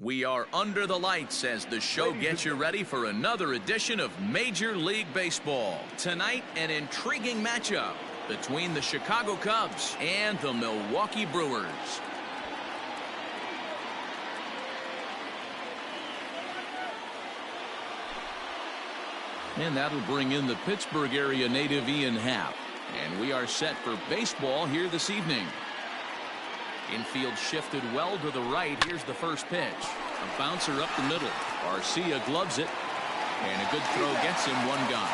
We are under the lights as the show gets you ready for another edition of Major League Baseball. Tonight, an intriguing matchup between the Chicago Cubs and the Milwaukee Brewers. And that'll bring in the Pittsburgh area native Ian Happ. And we are set for baseball here this evening. Infield shifted well to the right. Here's the first pitch. A bouncer up the middle. Garcia gloves it. And a good throw gets him one gone.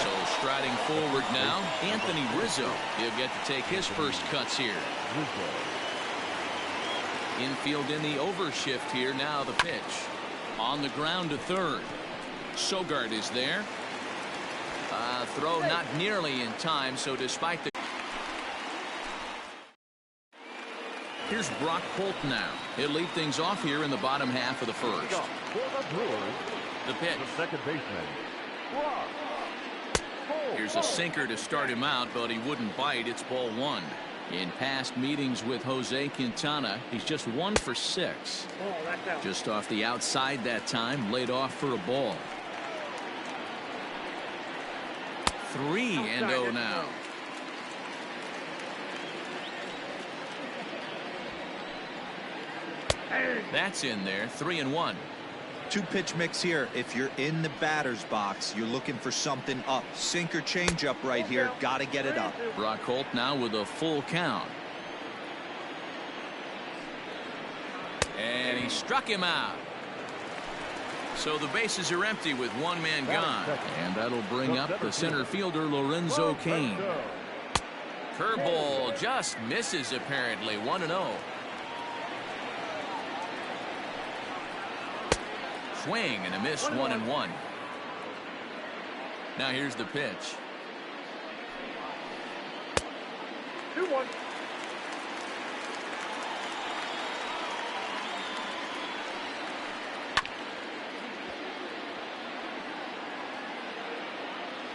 So striding forward now, Anthony Rizzo. He'll get to take his first cuts here. Infield in the overshift here. Now the pitch. On the ground to third. Sogard is there. Throw not nearly in time, so despite the... Here's Brock Holt now. He'll lead things off here in the bottom half of the first. The pitch. The second baseman. Here's a sinker to start him out, but he wouldn't bite. It's ball one. In past meetings with Jose Quintana, he's just 1 for 6. Just off the outside that time, laid off for a ball. 3-0 now. That's in there. 3-1. 2-pitch mix here. If you're in the batter's box, you're looking for something up. Sinker changeup right here. Got to get it up. Brock Holt now with a full count. And he struck him out. So the bases are empty with one man gone. And that'll bring up the center fielder Lorenzo Cain. Curveball just misses apparently. 1-0. Swing and a miss. 1-1. Now here's the pitch. 2-1.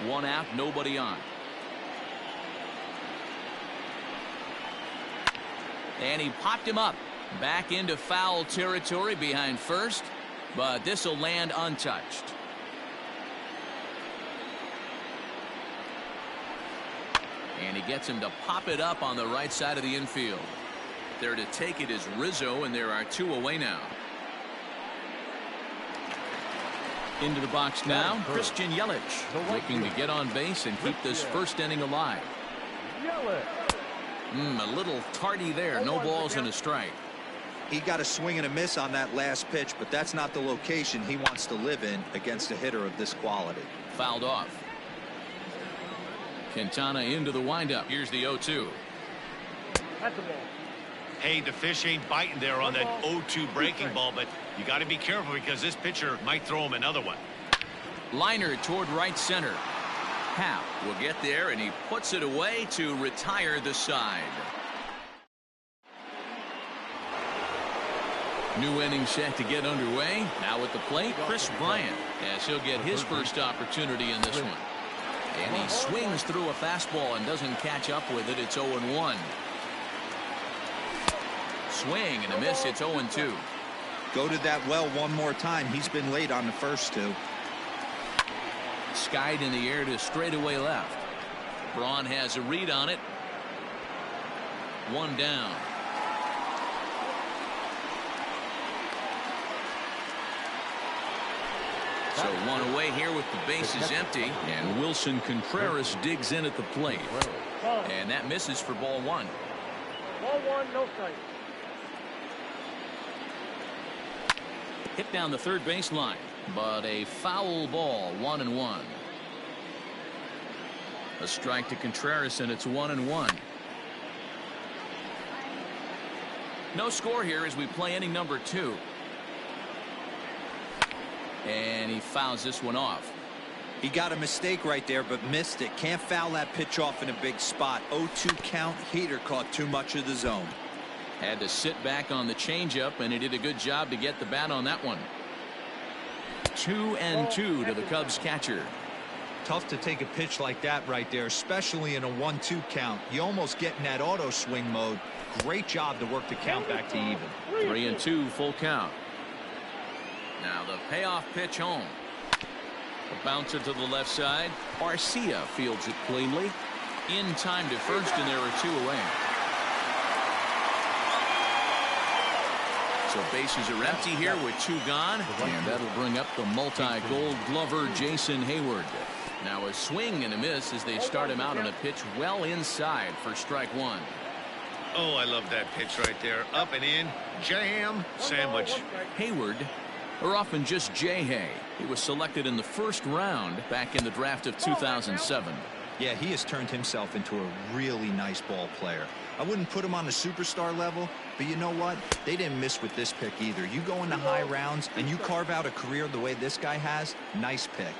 One out, nobody on. And he popped him up. Back into foul territory behind first. But this will land untouched. And he gets him to pop it up on the right side of the infield. There to take it is Rizzo, and there are 2 away now. Into the box now, Christian Yelich, looking to get on base and keep this first inning alive. A little tardy there. No balls and a strike. He got a swing and a miss on that last pitch, but that's not the location he wants to live in against a hitter of this quality. Fouled off. Quintana into the windup. Here's the 0-2. That's the ball. Hey, the fish ain't biting there on that 0-2 breaking ball, but you got to be careful because this pitcher might throw him another one. Liner toward right center. Happ will get there, and he puts it away to retire the side. New inning set to get underway. Now at the plate, Chris Bryant, as he'll get his first opportunity in this one. And he swings through a fastball and doesn't catch up with it. It's 0-1. Swing and a miss. It's 0-2. Go to that well one more time. He's been late on the first 2. Skied in the air to straightaway left. Braun has a read on it. 1 down. So 1 away here with the bases empty. And Wilson Contreras digs in at the plate. And that misses for ball 1. Ball 1, no strike. Hit down the third baseline, but a foul ball. 1-1. A strike to Contreras, and it's 1-1. No score here as we play inning number 2. And he fouls this one off. He got a mistake right there, but missed it. Can't foul that pitch off in a big spot. 0-2 count. Heater caught too much of the zone. Had to sit back on the changeup, and he did a good job to get the bat on that one. 2-2 to the Cubs catcher. Tough to take a pitch like that right there, especially in a 1-2 count. You almost get in that auto swing mode. Great job to work the count back to even. 3-2 full count. Now the payoff pitch home. A bouncer to the left side. Arcia fields it cleanly. In time to first, and there are 2 away. So bases are empty here with 2 gone. And that'll bring up the multi-gold glover Jason Hayward. Now a swing and a miss as they start him out on a pitch well inside for strike 1. Oh, I love that pitch right there. Up and in. Jam. Sandwich. Hayward, or often just J-Hay. He was selected in the first round back in the draft of 2007. Yeah, he has turned himself into a really nice ball player. I wouldn't put him on the superstar level, but you know what? They didn't miss with this pick either. You go into high rounds and you carve out a career the way this guy has, nice pick.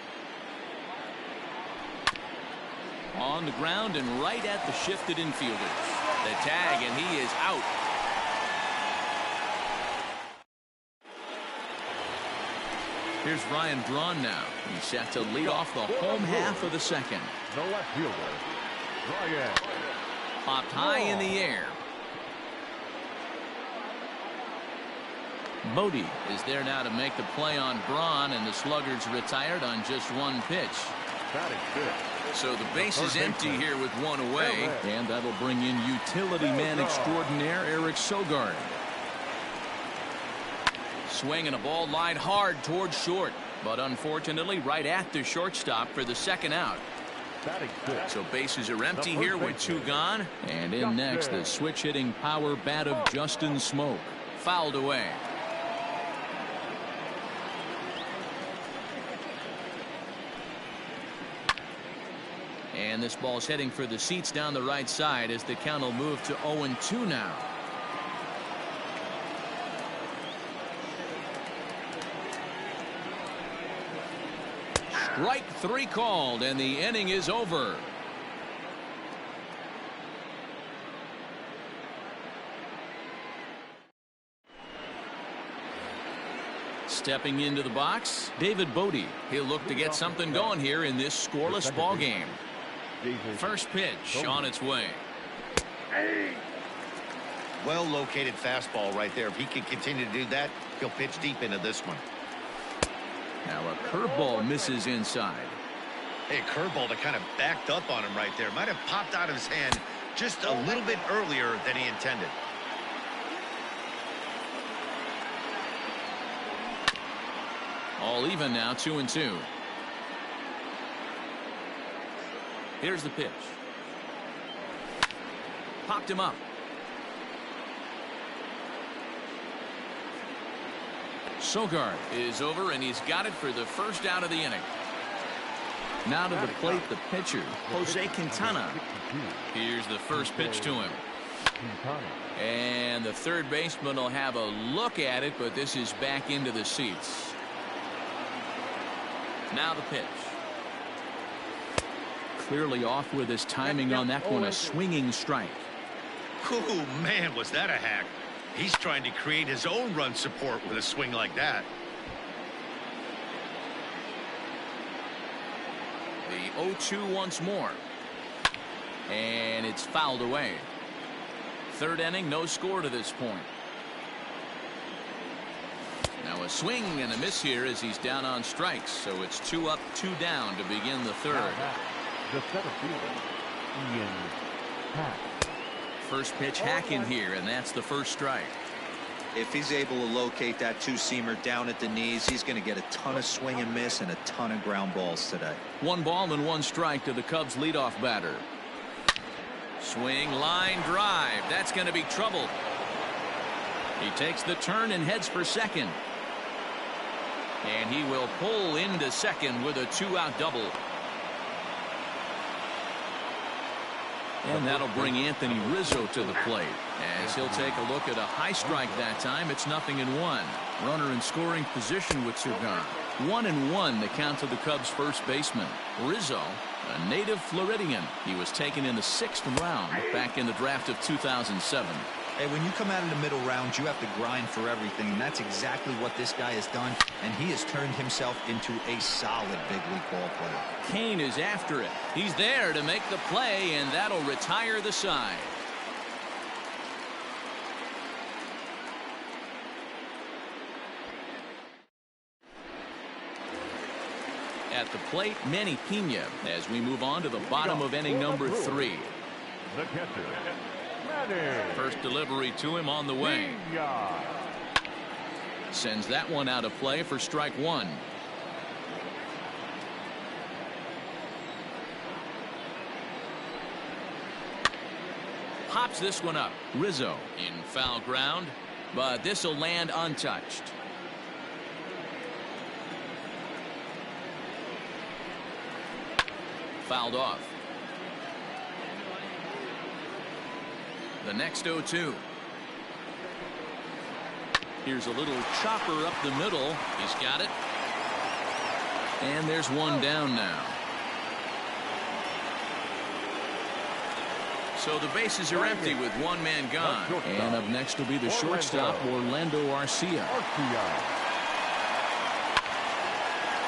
On the ground and right at the shifted infielders. The tag, and he is out. Here's Ryan Braun now. He's set to lead off the home half of the second. The left fielder, Ryan. Popped high in the air. Bodie is there now to make the play on Braun, and the Sluggers retired on just 1 pitch. So the base is empty here with 1 away, and that'll bring in utility man extraordinaire Eric Sogard. Swinging a ball line hard towards short, but unfortunately right at the shortstop for the second out. So bases are empty here with 2 gone, and in next the switch hitting power bat of Justin Smoke. Fouled away. And this ball's heading for the seats down the right side as the count will move to 0-2 now. Strike 3 called, and the inning is over. Stepping into the box, David Bodie. He'll look to get something going here in this scoreless ball game. First pitch on its way. Well located fastball right there. If he can continue to do that, he'll pitch deep into this one. Now a curveball misses inside. Hey, curveball that kind of backed up on him right there. Might have popped out of his hand just a little bit earlier than he intended. All even now, 2-2. Here's the pitch. Popped him up. Sogard is over, and he's got it for the first out of the inning. Now to the plate, the pitcher, Jose Quintana. Here's the first pitch to him. And the third baseman will have a look at it, but this is back into the seats. Now the pitch. Clearly off with his timing on that one, a swinging strike. Oh, man, was that a hack. He's trying to create his own run support with a swing like that. The 0-2 once more. And it's fouled away. Third inning, no score to this point. Now a swing and a miss here as he's down on strikes. So it's 2 up, 2 down to begin the third. The center fielder, Ian Hack. First pitch hack in here, and that's the first strike. If he's able to locate that 2-seamer down at the knees, he's going to get a ton of swing and miss and a ton of ground balls today. 1 ball and 1 strike to the Cubs leadoff batter. Swing, line drive. That's going to be trouble. He takes the turn and heads for second. And he will pull into second with a 2-out double. And that'll bring Anthony Rizzo to the plate as he'll take a look at a high strike that time. It's 0-1. Runner in scoring position with 2 gone. 1-1 the count to the Cubs first baseman. Rizzo, a native Floridian. He was taken in the 6th round back in the draft of 2007. Hey, when you come out of the middle rounds, you have to grind for everything, and that's exactly what this guy has done, and he has turned himself into a solid big league ball player. Kane is after it. He's there to make the play, and that'll retire the side. At the plate, Manny Pena, as we move on to the bottom of inning number 3. The catcher, Manny. First delivery to him on the way. Pena. Sends that one out of play for strike 1. Pops this one up. Rizzo in foul ground, but this will land untouched. Fouled off. The next 0-2. Here's a little chopper up the middle. He's got it. And there's one down now. So the bases are empty with one man gone. And up next will be the shortstop, Orlando Arcia.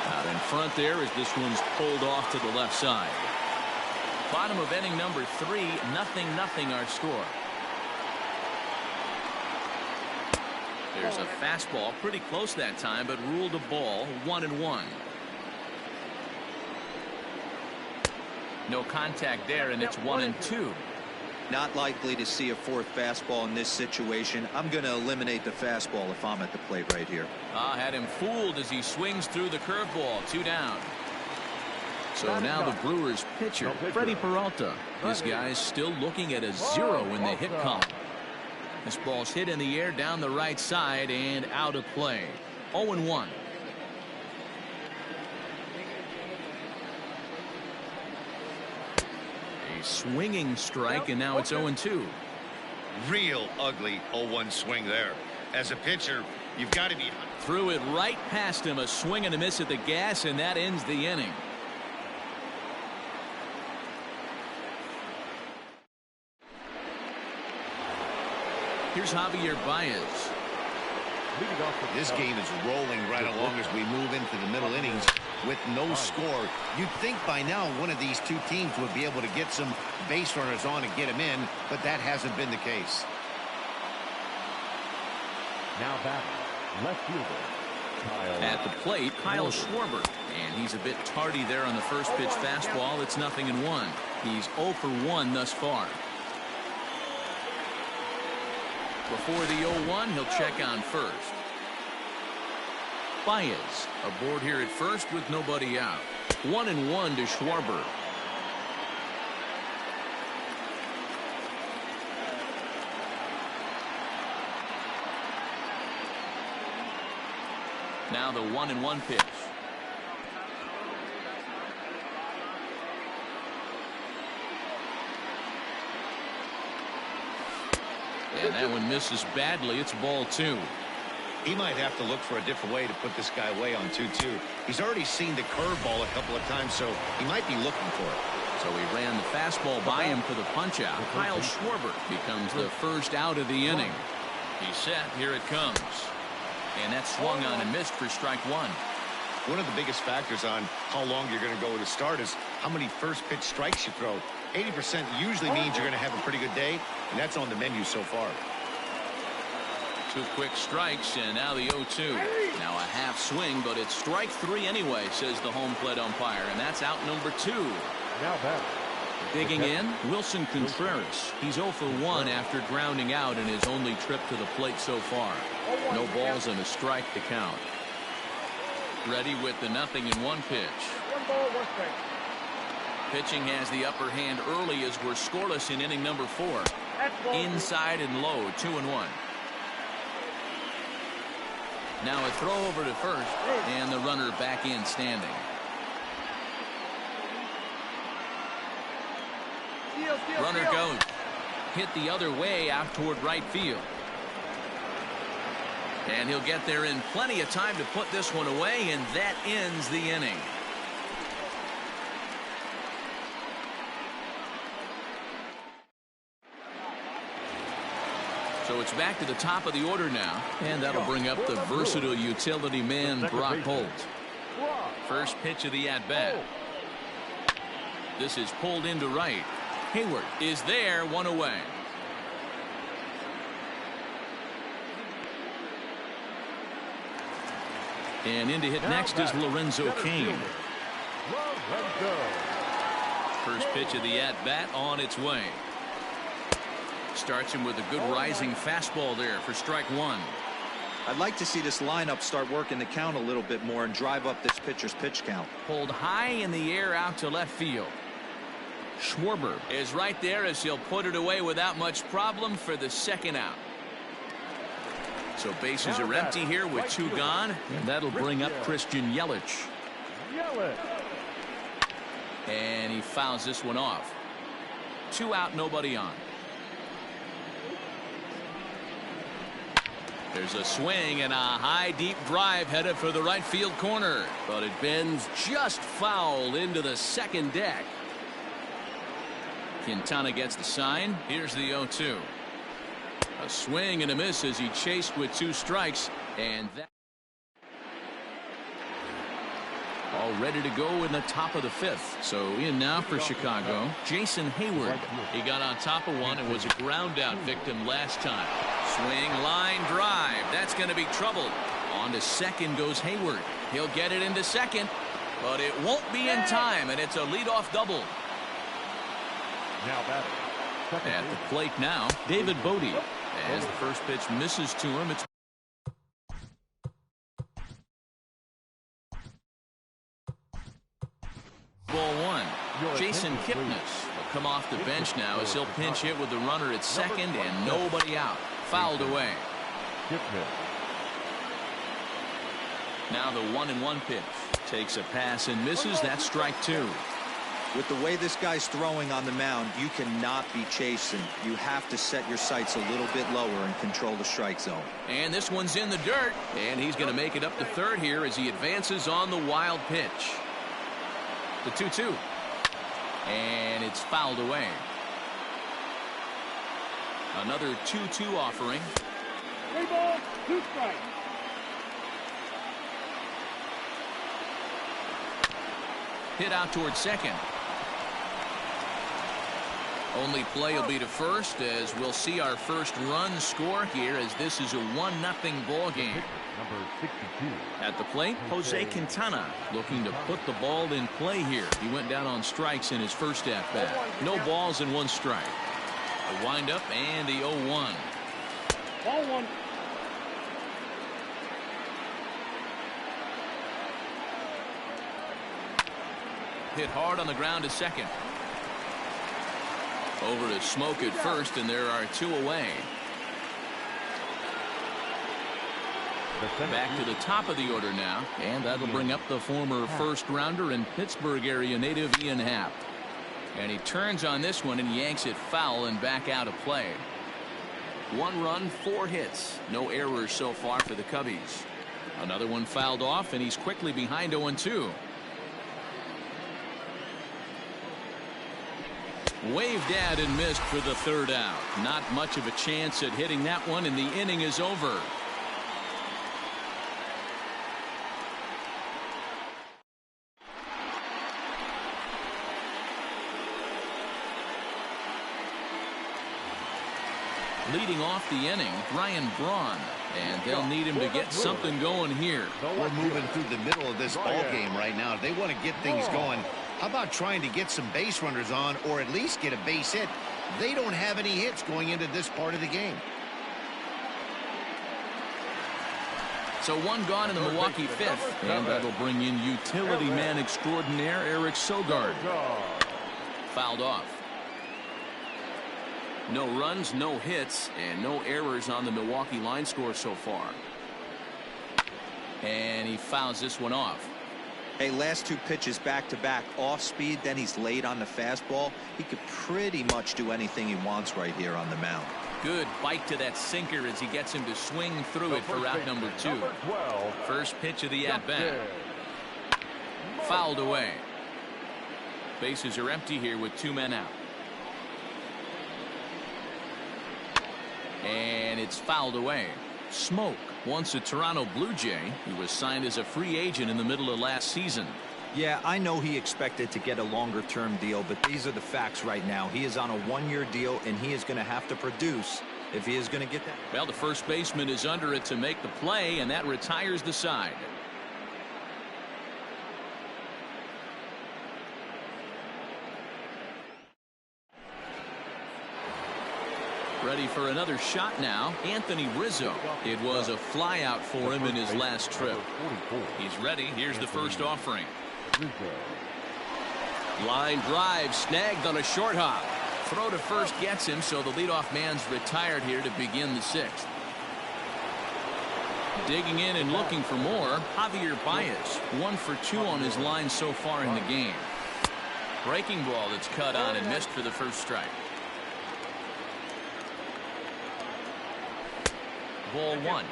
Out in front there as this one's pulled off to the left side. Bottom of inning number 3, 0-0 our score. There's a fastball pretty close that time, but ruled a ball, 1-1. No contact there, and it's 1-2. Not likely to see a fourth fastball in this situation. I'm going to eliminate the fastball if I'm at the plate right here. Had him fooled as he swings through the curveball. 2 down. So now the Brewers pitcher, Freddie Peralta. This guy's still looking at a 0 in the hit column. This ball's hit in the air down the right side and out of play. 0-1. A swinging strike, and now it's 0-2. Real ugly 0-1 swing there. As a pitcher, you've got to be... Threw it right past him, a swing and a miss at the gas, and that ends the inning. Here's Javier Baez. This game is rolling right along as we move into the middle innings with no score. You'd think by now one of these two teams would be able to get some base runners on and get them in, but that hasn't been the case. Now batting, left fielder, Kyle. At the plate, Kyle Schwarber. And he's a bit tardy there on the first pitch fastball. It's 0-1. He's 0 for 1 thus far. Before the 0-1, he'll check on first. Baez aboard here at first with nobody out. 1-1 to Schwarber. Now the 1-1 pitch. And that one misses badly. It's ball 2. He might have to look for a different way to put this guy away on 2-2. He's already seen the curveball a couple of times, so he might be looking for it. So he ran the fastball by him for the punch out. Kyle Schwarber becomes the first out of the inning. He's set. Here it comes. And that's swung on and missed for strike 1. One of the biggest factors on how long you're going to go with a start is how many first pitch strikes you throw. 80% usually means you're going to have a pretty good day, and that's on the menu so far. 2 quick strikes, and now the 0-2. Now a half swing, but it's strike 3 anyway, says the home plate umpire, and that's out number 2. Now batting. Digging in, Wilson Contreras. He's 0 for 1 after grounding out in his only trip to the plate so far. No balls and a strike to count. Ready with the 0-1 pitch. 1 ball, 1 strike. Pitching has the upper hand early as we're scoreless in inning number 4. Inside and low, 2-1. Now a throw over to first, and the runner back in standing. Runner goes. Hit the other way out toward right field. And he'll get there in plenty of time to put this one away, and that ends the inning. So it's back to the top of the order now, and that'll bring up the versatile utility man Brock Holt. First pitch of the at-bat. This is pulled into right. Hayward is there, one away. And in to hit next is Lorenzo Cain. First pitch of the at-bat on its way. Starts him with a good rising fastball there for strike one. I'd like to see this lineup start working the count a little bit more and drive up this pitcher's pitch count. Pulled high in the air out to left field. Schwarber is right there as he'll put it away without much problem for the second out. So bases are empty here with two gone, and that'll bring up Christian Yelich. And he fouls this one off. 2 out, nobody on. There's a swing and a high deep drive headed for the right field corner, but it bends just foul into the second deck. Quintana gets the sign. Here's the 0-2. A swing and a miss as he chased with 2 strikes, and that all ready to go in the top of the 5th. So in now for Chicago, Jason Hayward. He got on top of one and was a ground out victim last time. Swing, line drive. That's going to be trouble. On to second goes Hayward. He'll get it into second, but it won't be in time, and it's a leadoff double. Now batting. At the plate now, David Bodie. As the first pitch misses to him, it's ball one. Jason Kipnis will come off the bench now as he'll pinch hit with the runner at second and nobody out. Fouled away. Now the 1-1 pitch. Takes a pass and misses. That's strike 2. With the way this guy's throwing on the mound, you cannot be chasing. You have to set your sights a little bit lower and control the strike zone. And this one's in the dirt, and he's going to make it up to third here as he advances on the wild pitch. The 2-2. And it's fouled away. Another 2-2 offering. 3 balls, 2 strikes. Hit out towards second. Only play will be to first as we'll see our first run score here as this is a 1-0 ball game. Number 62. At the plate, Jose Quintana looking to put the ball in play here. He went down on strikes in his first at bat. No balls and 1 strike. A windup and the 0-1. Ball 1. Hit hard on the ground to second. Over to Smoke at first, and there are 2 away. Back to the top of the order now, and that'll bring up the former first-rounder and Pittsburgh area native Ian Happ. And he turns on this one and yanks it foul and back out of play. 1 run, 4 hits. No errors so far for the Cubbies. Another one fouled off, and he's quickly behind 0-2. Waved at and missed for the 3rd out. Not much of a chance at hitting that one, and the inning is over. Leading off the inning, Ryan Braun, and they'll need him to get something going here. We're moving through the middle of this ball game right now. If they want to get things going, how about trying to get some base runners on or at least get a base hit? They don't have any hits going into this part of the game. So 1 gone in the Milwaukee 5th, and that'll bring in utility man extraordinaire Eric Sogard. Fouled off. No runs, no hits, and no errors on the Milwaukee line score so far. And he fouls this one off. Hey, last 2 pitches back-to-back off speed, then he's late on the fastball. He could pretty much do anything he wants right here on the mound. Good bite to that sinker as he gets him to swing through it for out number 2. First pitch of the at-bat. Fouled away. Bases are empty here with 2 men out. And it's fouled away. Smoke, once a Toronto Blue Jay, he was signed as a free agent in the middle of last season. Yeah, I know he expected to get a longer-term deal, but these are the facts right now. He is on a one-year deal, and he is going to have to produce if he is going to get that. Well, the first baseman is under it to make the play, and that retires the side. Ready for another shot now. Anthony Rizzo. It was a flyout for him in his last trip. He's ready. Here's the first offering. Line drive snagged on a short hop. Throw to first gets him, so the leadoff man's retired here to begin the sixth. Digging in and looking for more, Javier Baez. 1 for 2 on his line so far in the game. Breaking ball that's cut on and missed for the first strike. Ball 1.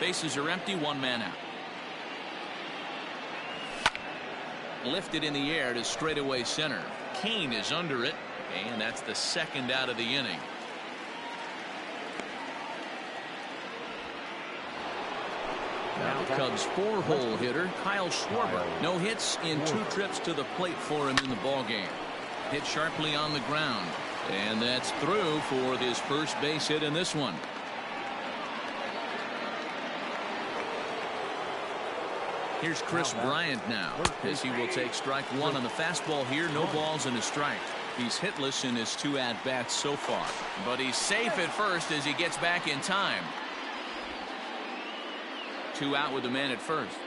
Bases are empty, 1 man out. Lifted in the air to straightaway center. Kane is under it, and that's the second out of the inning. Now the Cubs' 4-hole hitter, Kyle Schwarber. No hits in 2 trips to the plate for him in the ballgame. Hit sharply on the ground. And that's through for his first base hit in this one. Here's Chris Bryant now, as he will take strike 1 on the fastball here. No balls and a strike. He's hitless in his 2 at-bats so far. But he's safe at first as he gets back in time. 2 out with the man at first.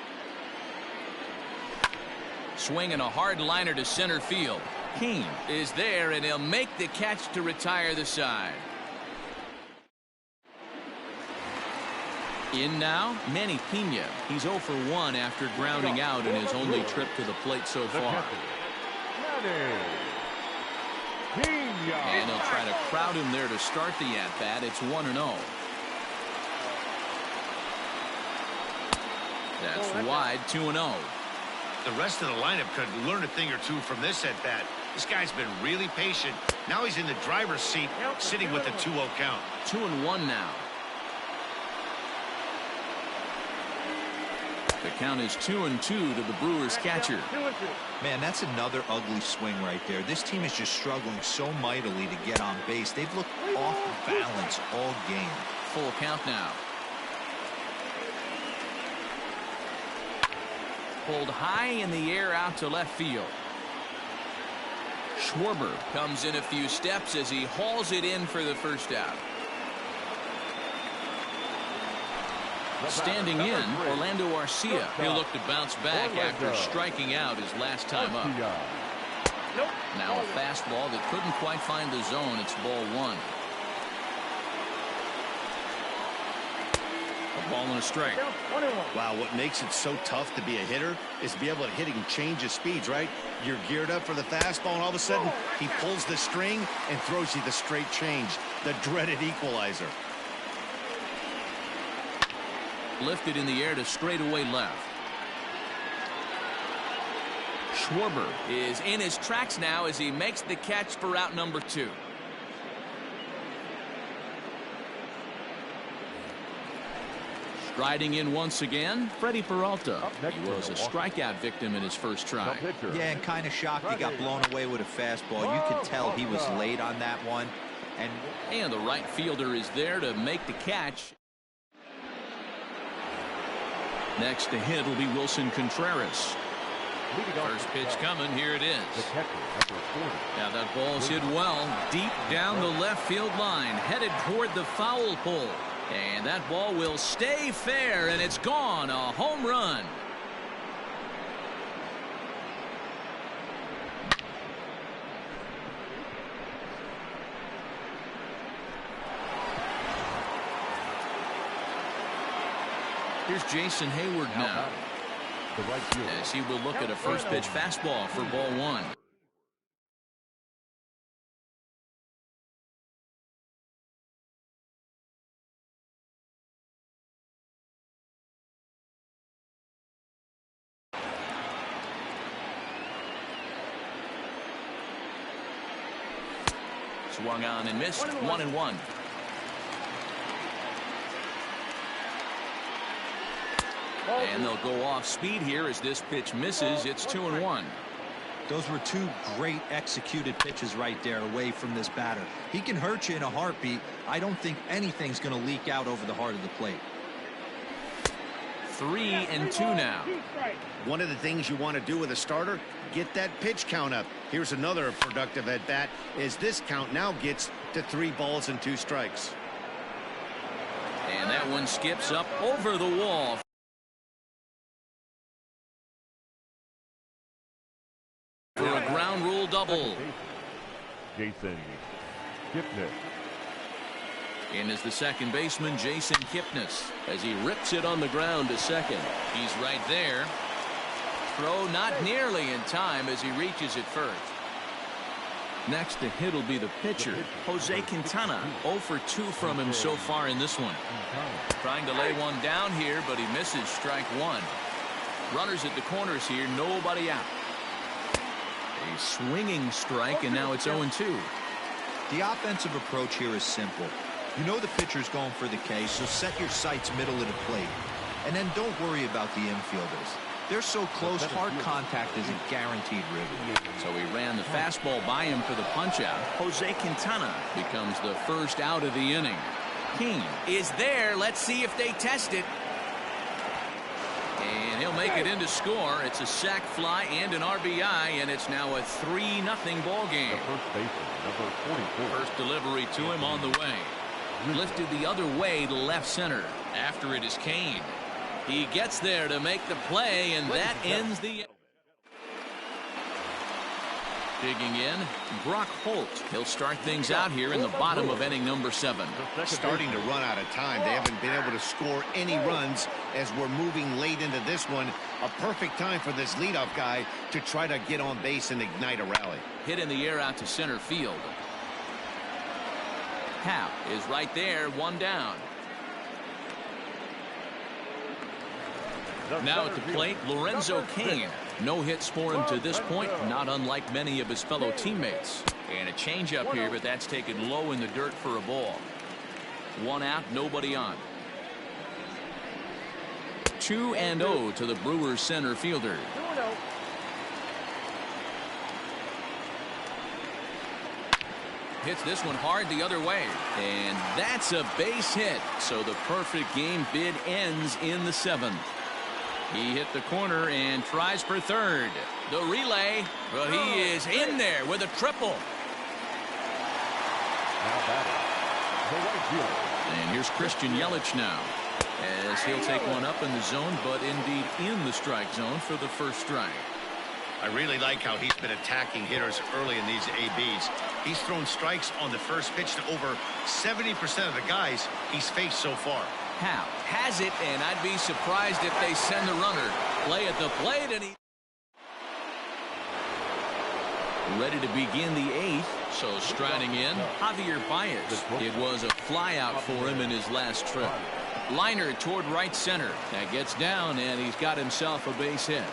Swinging a hard liner to center field. Kane is there, and he'll make the catch to retire the side. In now, Manny Pena. He's 0 for 1 after grounding out in his only trip to the plate so far. And he'll try to crowd him there to start the at-bat. It's 1-0. That's wide, 2-0. The rest of the lineup could learn a thing or two from this at-bat. This guy's been really patient. Now he's in the driver's seat, sitting with the 2-0 count. 2-1 now. The count is 2-2 to the Brewers catcher. Man, that's another ugly swing right there. This team is just struggling so mightily to get on base. They've looked off balance all game. Full count now. Pulled high in the air out to left field. Schwarber comes in a few steps as he hauls it in for the first out. Standing in, Orlando Arcia. He'll look to bounce back after striking out his last time up. Now a fastball that couldn't quite find the zone. It's ball 1. A ball and a strike. Wow, what makes it so tough to be a hitter is to be able to hit and change his speeds, right? You're geared up for the fastball, and all of a sudden, he pulls the string and throws you the straight change, the dreaded equalizer. Lifted in the air to straightaway left. Schwarber is in his tracks now as he makes the catch for out number 2. Striding in once again, Freddie Peralta. He was a strikeout victim in his first try. Yeah, and kind of shocked he got blown away with a fastball. You could tell he was late on that one. And the right fielder is there to make the catch. Next to hit will be Wilson Contreras. First pitch coming. Here it is. Now that ball's hit well deep down the left field line, headed toward the foul pole. And that ball will stay fair, and it's gone. A home run. Here's Jason Hayward now, as he will look at a first pitch fastball for ball 1. Swung on and missed. 1-1. And they'll go off speed here as this pitch misses. It's 2-1. Those were two great executed pitches right there away from this batter. He can hurt you in a heartbeat. I don't think anything's going to leak out over the heart of the plate. 3-2 now. One of the things you want to do with a starter, get that pitch count up. Here's another productive at bat as this count now gets to 3 balls and 2 strikes. And that one skips up over the wall. For a ground rule double. Jason Kipnis. In is the second baseman, Jason Kipnis, as he rips it on the ground to second. He's right there. Throw not nearly in time as he reaches it first. Next to hit will be the pitcher, Jose Quintana. 0 for 2 from him so far in this one. Trying to lay one down here, but he misses strike 1. Runners at the corners here, nobody out. A swinging strike, and now it's 0-2. The offensive approach here is simple. You know the pitcher's going for the K, so set your sights middle of the plate. And then don't worry about the infielders. They're so close, hard contact is a guaranteed ribby. So he ran the fastball by him for the punch-out. Jose Quintana becomes the first out of the inning. King is there. Let's see if they test it. And he'll make it into score. It's a sac fly and an RBI, and it's now a 3-0 ball game. The first baseman, number 44. First delivery to him on the way. Lifted the other way to left center. After it is Kane. He gets there to make the play, and that ends the... Digging in, Brock Holt. He'll start things out here in the bottom of inning number 7. Starting to run out of time. They haven't been able to score any runs as we're moving late into this one. A perfect time for this leadoff guy to try to get on base and ignite a rally. Hit in the air out to center field. Happ is right there, 1 down. Now at the plate, Lorenzo Cain. No hits for him to this point, not unlike many of his fellow teammates. And a changeup here, but that's taken low in the dirt for a ball. 1 out, nobody on. 2-0 to the Brewers center fielder. Hits this one hard the other way. And that's a base hit. So the perfect game bid ends in the 7th. He hit the corner and tries for third. The relay, but he is in there with a triple. Now batting, the right fielder. And here's Christian Yelich now, as he'll take one up in the zone, but indeed in the strike zone for the first strike. I really like how he's been attacking hitters early in these ABs. He's thrown strikes on the first pitch to over 70% of the guys he's faced so far. Happ has it, and I'd be surprised if they send the runner. Play at the plate, and he ready to begin the 8th. So striding in, Javier Baez. It was a flyout for him in his last trip. Liner toward right center. That gets down, and he's got himself a base hit.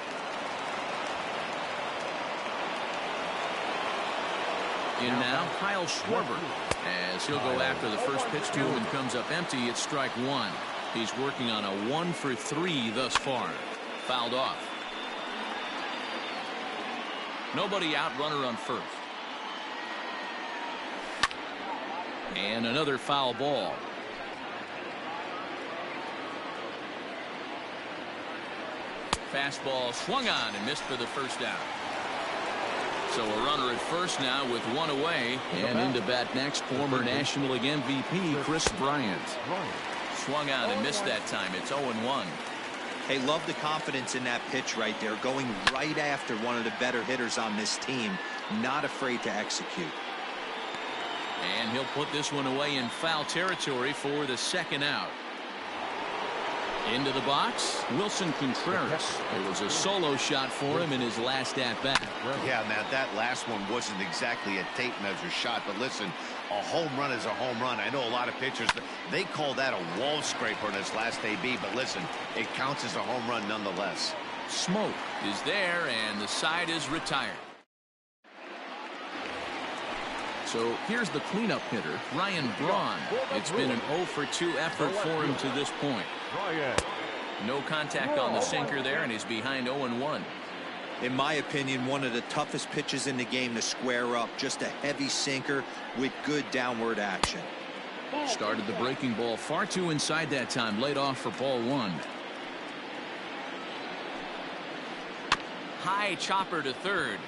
In now, Kyle Schwarber, as he'll go after the first pitch to him and comes up empty. It's strike 1. He's working on a 1 for 3 thus far. Fouled off. Nobody out, runner on first. And another foul ball. Fastball swung on and missed for the first out. So a runner at first now with 1 away. And into bat next, former National League MVP Chris Bryant. Swung on and missed that time. It's 0-1. Hey, love the confidence in that pitch right there, going right after one of the better hitters on this team, not afraid to execute. And he'll put this one away in foul territory for the second out. Into the box, Wilson Contreras. It was a solo shot for him in his last at-bat. Yeah, Matt, that last one wasn't exactly a tape measure shot, but listen, a home run is a home run. I know a lot of pitchers, they call that a wall scraper in his last AB, but listen, it counts as a home run nonetheless. Smoke is there, and the side is retired. So here's the cleanup hitter, Ryan Braun. It's been an 0 for 2 effort for him to this point. No contact on the sinker there, and he's behind 0-1. In my opinion, one of the toughest pitches in the game to square up. Just a heavy sinker with good downward action. Started the breaking ball far too inside that time. Laid off for ball 1. High chopper to third,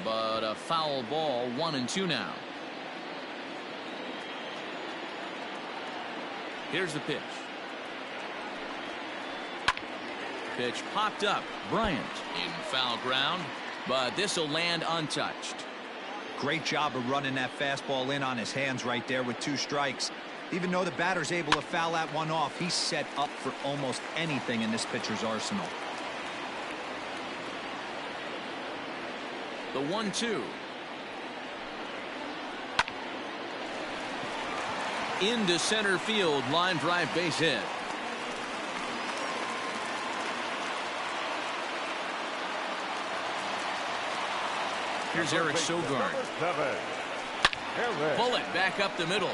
but a foul ball. 1-2 now. Here's the pitch. Pitch popped up. Bryant in foul ground, but this will land untouched. Great job of running that fastball in on his hands right there with 2 strikes. Even though the batter's able to foul that one off, he's set up for almost anything in this pitcher's arsenal. The 1-2. Into center field, line drive, base hit. Here's Eric Sogard. Bullet back up the middle.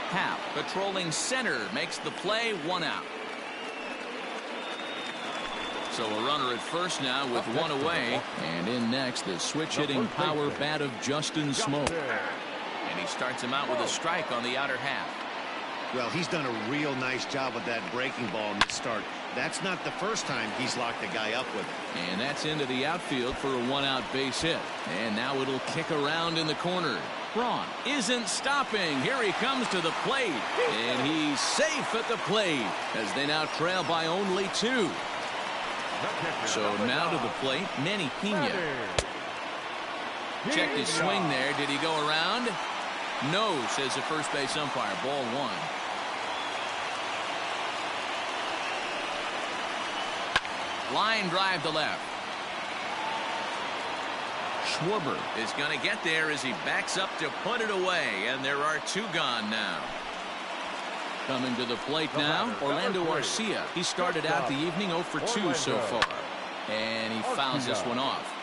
Happ patrolling center makes the play. 1 out. So a runner at first now with 1 away. And in next, the switch-hitting power bat of Justin Smoke. And he starts him out with a strike on the outer half. Well, he's done a real nice job with that breaking ball in this start. That's not the first time he's locked a guy up with it. And that's into the outfield for a 1-out base hit. And now it'll kick around in the corner. Braun isn't stopping. Here he comes to the plate. And he's safe at the plate as they now trail by only 2. So now to the plate, Manny Pena. Checked his swing there. Did he go around? No, says the first base umpire. Ball 1. Line drive to left. Schwarber is going to get there as he backs up to put it away, and there are 2 gone now. Coming to the plate now, Orlando Arcia. He started out the evening 0 for 2 so far, and he fouls this one off.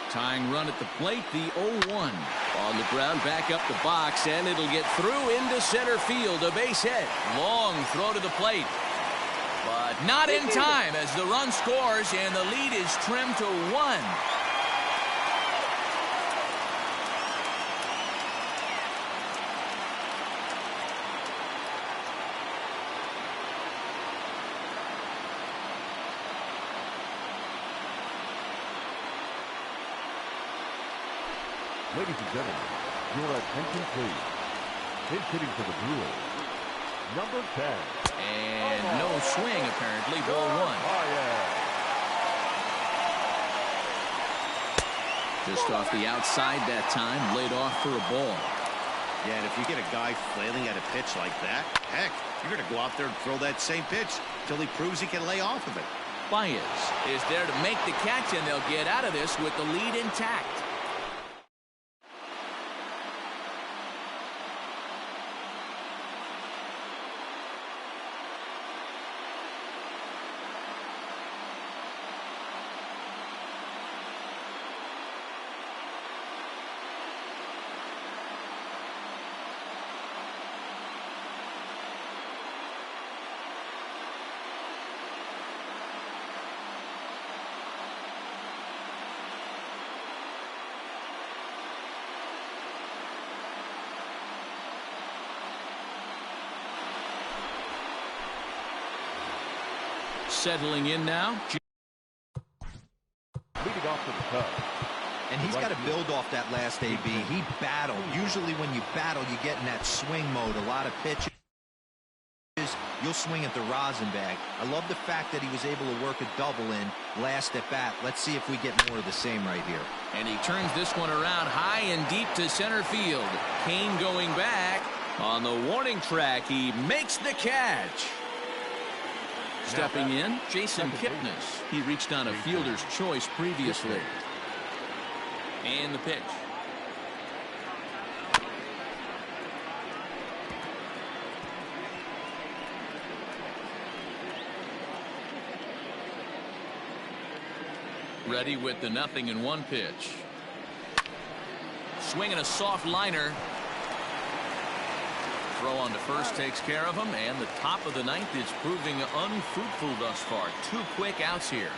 Tying run at the plate, the 0-1. On the ground, back up the box, and it'll get through into center field. A base hit. Long throw to the plate. But not in time as the run scores, and the lead is trimmed to 1. Ladies and gentlemen, your attention please. Pitch hitting for the Brewers, number 10. And no swing, apparently. Ball 1. Just off the outside that time. Laid off for a ball. Yeah, and if you get a guy flailing at a pitch like that, heck, you're going to go out there and throw that same pitch till he proves he can lay off of it. Baez is there to make the catch, and they'll get out of this with the lead intact. Settling in now. Leading off to the Cubs. And he's got to build off that last AB. He battled. Usually when you battle, you get in that swing mode. A lot of pitches. You'll swing at the rosin bag. I love the fact that he was able to work a double in last at bat. Let's see if we get more of the same right here. And he turns this one around high and deep to center field. Kane going back. On the warning track, he makes the catch. Stepping in, Jason Kipnis. He reached on a fielder's choice previously. And the pitch. Ready with the 0-1 pitch. Swinging a soft liner. Throw on to first takes care of him, and the top of the ninth is proving unfruitful thus far. 2 quick outs here.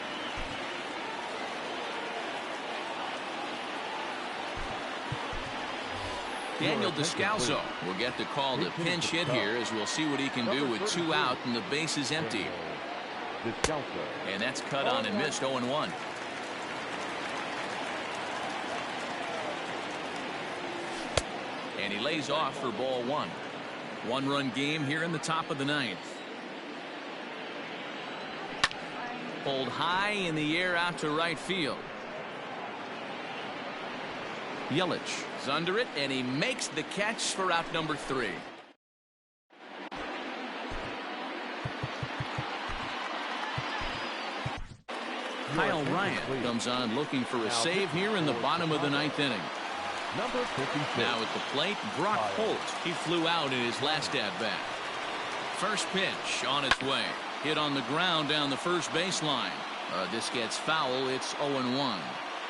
Daniel Descalso will get the call to pinch hit here, as we'll see what he can do with 2 out and the base is empty. And that's cut on and missed. 0-1. And he lays off for ball 1. 1-run game here in the top of the ninth. Pulled high in the air out to right field. Yelich is under it, and he makes the catch for out number 3. Kyle Ryan comes on looking for a save here in the bottom of the 9th inning. Number 56. Now at the plate, Brock Holt. He flew out in his last at-bat. First pitch on its way. Hit on the ground down the first baseline. This gets foul. It's 0-1.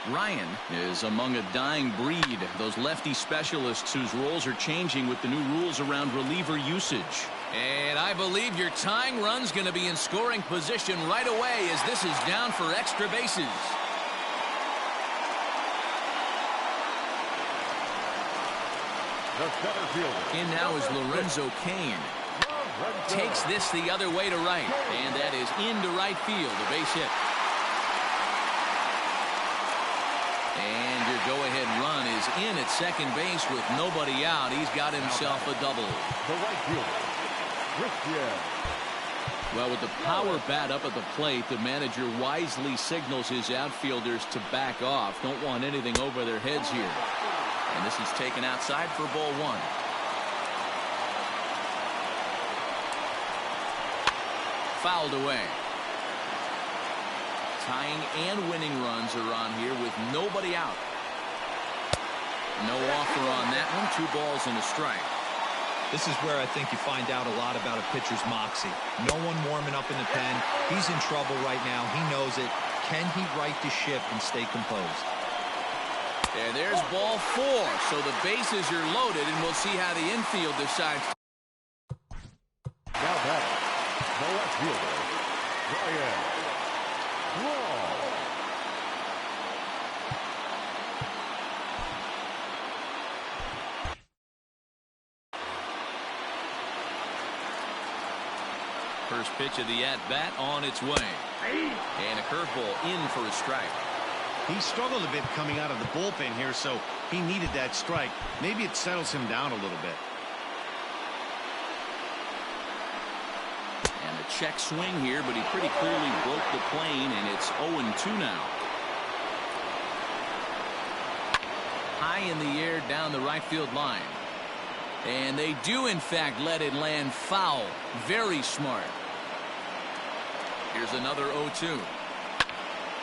Ryan is among a dying breed, those lefty specialists whose roles are changing with the new rules around reliever usage. And I believe your tying run's going to be in scoring position right away, as this is down for extra bases. The center fielder. In now is Lorenzo Cain. Takes this the other way to right, and that is into right field, a base hit. And your go-ahead run is in at second base with nobody out. He's got himself a double. The right fielder, Christian. Well, with the power bat up at the plate, the manager wisely signals his outfielders to back off. Don't want anything over their heads here. And this is taken outside for ball 1. Fouled away. Tying and winning runs are on here with nobody out. No offer on that one. 2 balls and a strike. This is where I think you find out a lot about a pitcher's moxie. No one warming up in the pen. He's in trouble right now. He knows it. Can he right the ship and stay composed? And there's ball 4. So the bases are loaded, and we'll see how the infield decides. Now batting, the left fielder, Ryan. First pitch of the at-bat on its way. And a curveball in for a strike. He struggled a bit coming out of the bullpen here, so he needed that strike. Maybe it settles him down a little bit. And a check swing here, but he pretty clearly broke the plane, and it's 0-2 now. High in the air down the right field line. And they do, in fact, let it land foul. Very smart. Here's another 0-2.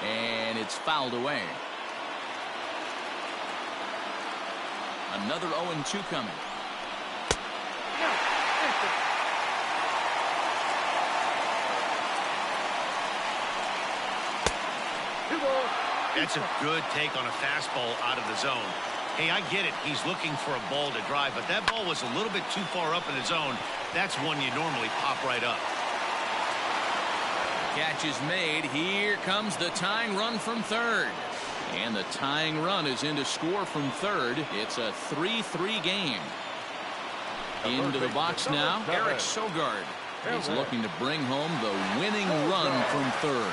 And it's fouled away. Another 0-2 coming. That's a good take on a fastball out of the zone. Hey, I get it. He's looking for a ball to drive, but that ball was a little bit too far up in the zone. That's one you normally pop right up. Catch is made. Here comes the tying run from third. And the tying run is in to score from third. It's a 3-3 game. Into the box now, Eric Sogard. He's looking to bring home the winning run from third.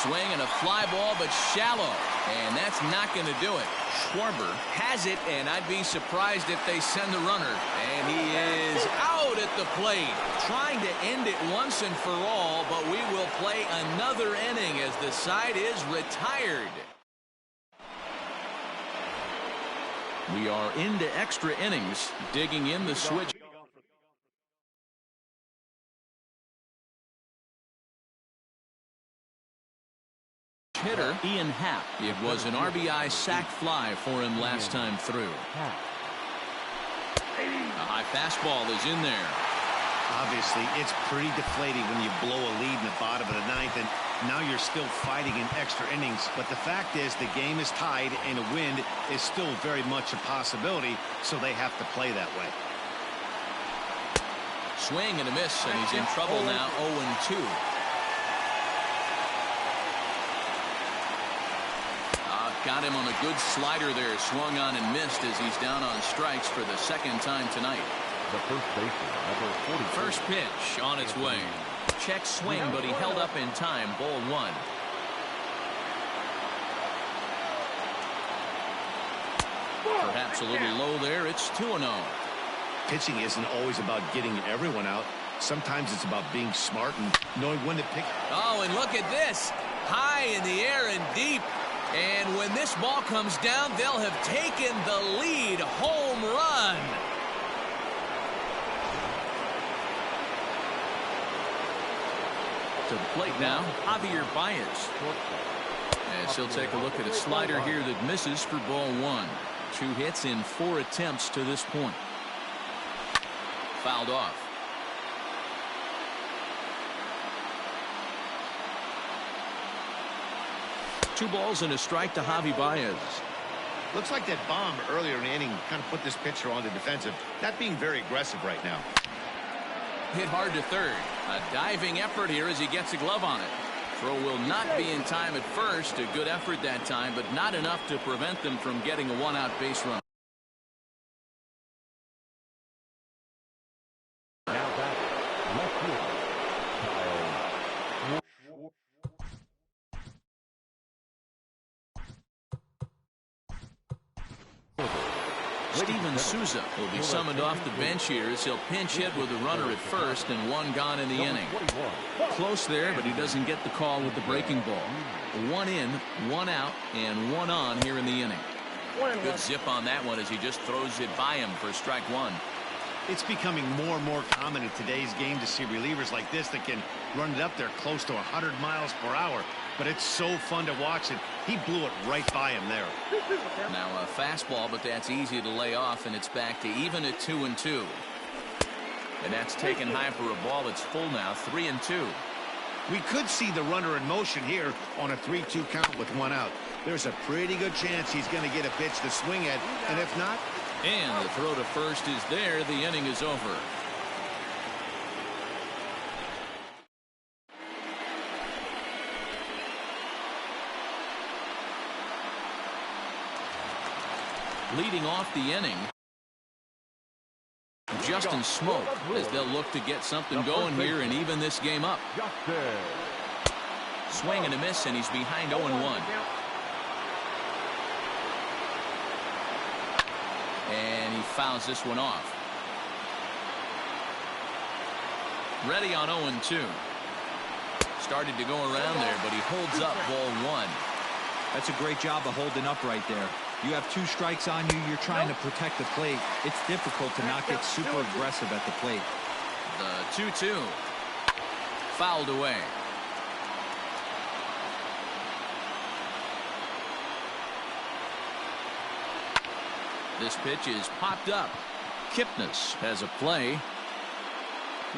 Swing and a fly ball, but shallow. And that's not going to do it. Schwarber has it, and I'd be surprised if they send the runner. And he is out at the plate, trying to end it once and for all, but we will play another inning as the side is retired. We are into extra innings, digging in the switch. Hitter Ian Happ. It was an RBI sac fly for him last time through. A high fastball is in there. Obviously, it's pretty deflating when you blow a lead in the bottom of the ninth, and Now you're still fighting in extra innings, but the fact is the game is tied and a win is still very much a possibility, so they have to play that way. Swing and a miss, and he's in trouble now. 0-2. Got him on a good slider there. Swung on and missed as he's down on strikes for the second time tonight. The first baseman, number 40. First pitch on its way. Check swing, but he held up in time. Ball one. Perhaps a little low there. It's 2-0. Pitching isn't always about getting everyone out. Sometimes it's about being smart and knowing when to pick. Oh, and look at this. High in the air and deep. And when this ball comes down, they'll have taken the lead. Home run. To the plate now, Javier Baez. As he'll take a look at a slider here that misses for ball one. 2 hits in 4 attempts to this point. Fouled off. Two balls and a strike to Javi Baez. Looks like that bomb earlier in the inning kind of put this pitcher on the defensive. Not being very aggressive right now. Hit hard to third. A diving effort here as he gets a glove on it. Throw will not be in time at first. A good effort that time, but not enough to prevent them from getting a 1-out base run. Now back, left field, Steven Souza will be summoned off the bench here as he'll pinch hit with a runner at first and 1 gone in the inning. Close there, but he doesn't get the call with the breaking ball. 1 in, 1 out, and 1 on here in the inning. Good zip on that one as he just throws it by him for strike 1. It's becoming more and more common in today's game to see relievers like this that can run it up there close to 100 miles per hour. But it's so fun to watch it. He blew it right by him there. Now a fastball, but that's easy to lay off, and it's back to even at 2-2. And that's taken high for a ball. It's full now, 3-2. We could see the runner in motion here on a 3-2 count with 1 out. There's a pretty good chance he's going to get a pitch to swing at, and if not... And the throw to first is there. The inning is over. Leading off the inning, Justin Smoke, as they'll look to get something going here and even this game up. Swing and a miss, and he's behind 0-1. And he fouls this one off. Ready on 0-2. Started to go around there, but he holds up ball 1. That's a great job of holding up right there. You have 2 strikes on you. You're trying to protect the plate. It's difficult to not get super aggressive at the plate. The 2-2. Fouled away. This pitch is popped up. Kipnis has a play.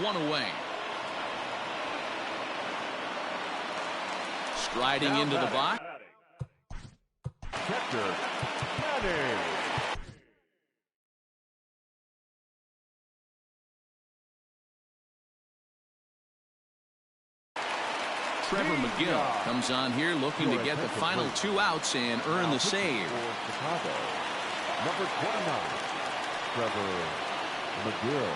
1 away. Striding into the box. catcher, Manning. Trevor McGill comes on here looking to get the final 2 outs and earn the save. For Chicago, number 29, Trevor McGill.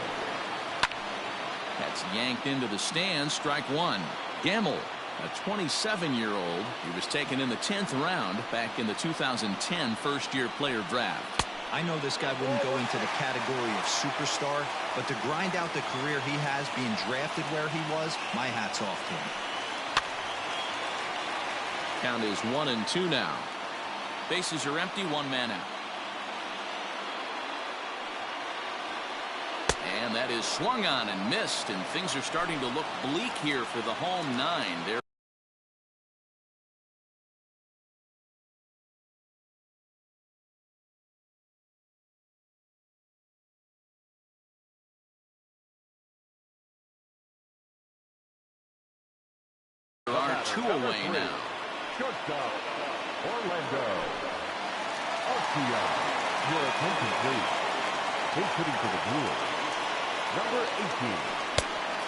That's yanked into the stands. Strike 1. Gamble, a 27-year-old. He was taken in the 10th round back in the 2010 first-year player draft. I know this guy wouldn't go into the category of superstar, but to grind out the career he has being drafted where he was, my hat's off to him. Count is 1-2 now. Bases are empty, 1 man out. And that is swung on and missed, and things are starting to look bleak here for the home 9. They're 2 away now. Shortstop, Orlando. Alcion. Your attention, please. He's hitting for the Brewers. Number 18.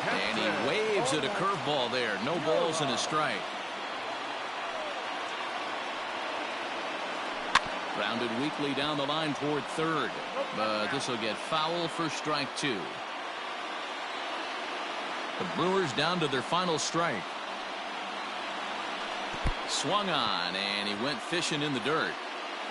And he waves at a curveball there. No balls and a strike. Grounded weakly down the line toward third. But this will get foul for strike 2. The Brewers down to their final strike. Swung on, and he went fishing in the dirt.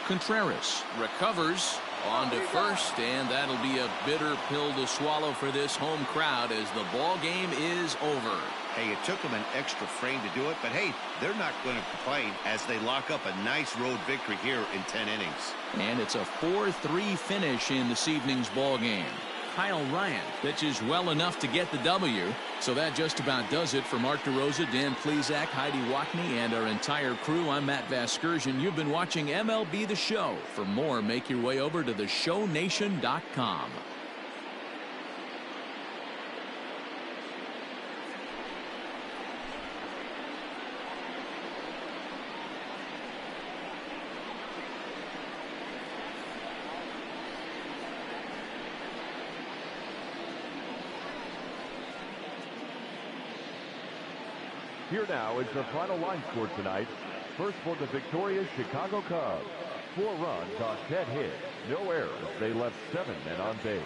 Contreras recovers on to first, and that'll be a bitter pill to swallow for this home crowd as the ball game is over. Hey, it took them an extra frame to do it, but hey, they're not going to complain as they lock up a nice road victory here in 10 innings. And it's a 4-3 finish in this evening's ball game. Kyle Ryan pitches well enough to get the W. So that just about does it for Mark DeRosa, Dan Plesac, Heidi Watney, and our entire crew. I'm Matt Vasgersian. You've been watching MLB The Show. For more, make your way over to theshownation.com. Here now is the final line score tonight. First for the victorious Chicago Cubs. 4 runs on 10 hits. No errors. They left 7 men on base.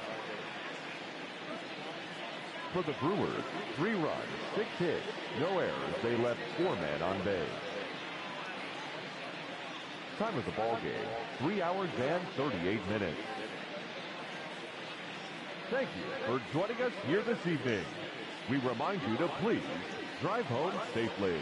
For the Brewers, 3 runs, 6 hits. No errors. They left 4 men on base. Time of the ball game, 3 hours and 38 minutes. Thank you for joining us here this evening. We remind you to please drive home safely.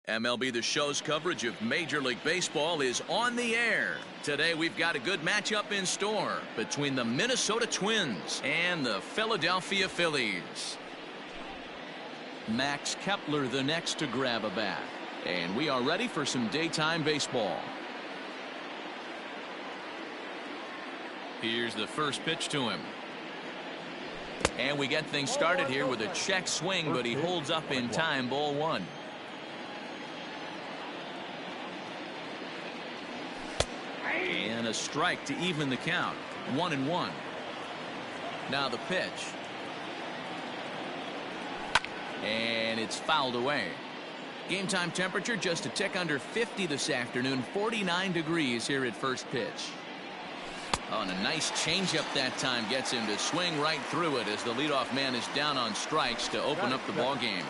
MLB The Show's coverage of Major League Baseball is on the air. Today we've got a good matchup in store between the Minnesota Twins and the Philadelphia Phillies. Max Kepler the next to grab a bat. And we are ready for some daytime baseball. Here's the first pitch to him. And we get things started here with a check swing, but he holds up in time. Ball one. And a strike to even the count. 1-1. Now the pitch. And it's fouled away. Game time temperature just a tick under 50 this afternoon. 49 degrees here at first pitch. Oh, and a nice changeup that time gets him to swing right through it as the leadoff man is down on strikes to open up the ball game.